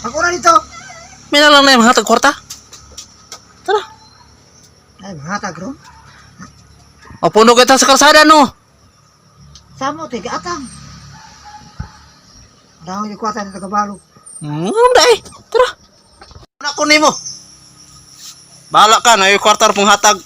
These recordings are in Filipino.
Ako na dito. May na lang na yung hatag kwarta. Tara. Ay, mahatag ron. O puno kita sa kalsada no. Samo, tiga atang. Marami yung kwata nito kabalo. Ano dai? Tara. Ano ko nimo? Bahala ka na yung kwarta pong hatag.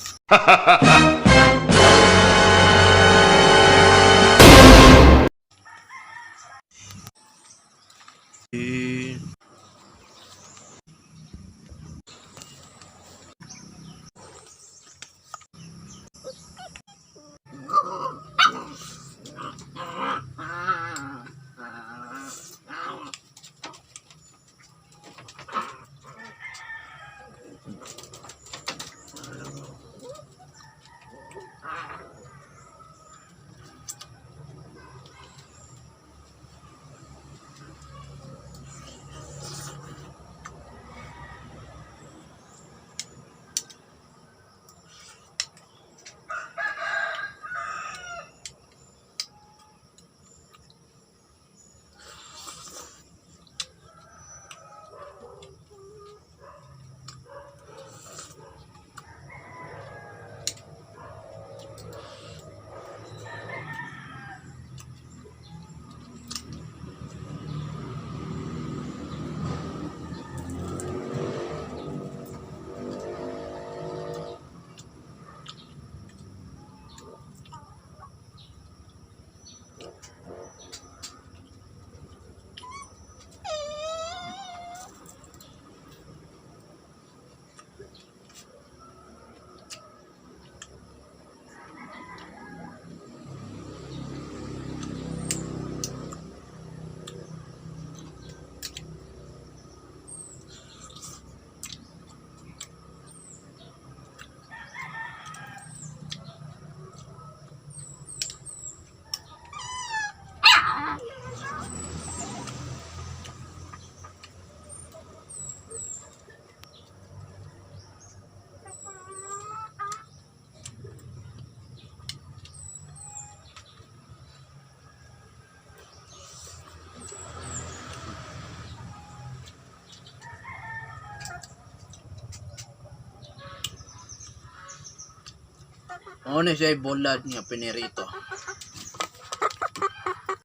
Ano siya bulad niya pinirito.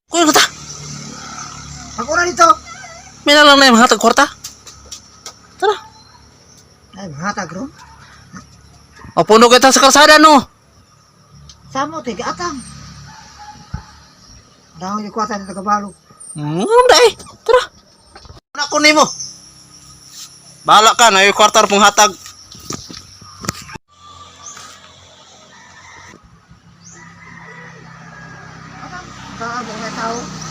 Kuya kata. Ako na dito. May na lang na yung hatag kwarta. Tara. Ay, mahatag ron. O puno kita sa kalsada no. Samo, tiga atang. Marami yung kwata nito kabalo. Ano dai? Tara. Ano ko nimo? Bahala ka na yung kwarta pong hatag. Baka mga tao.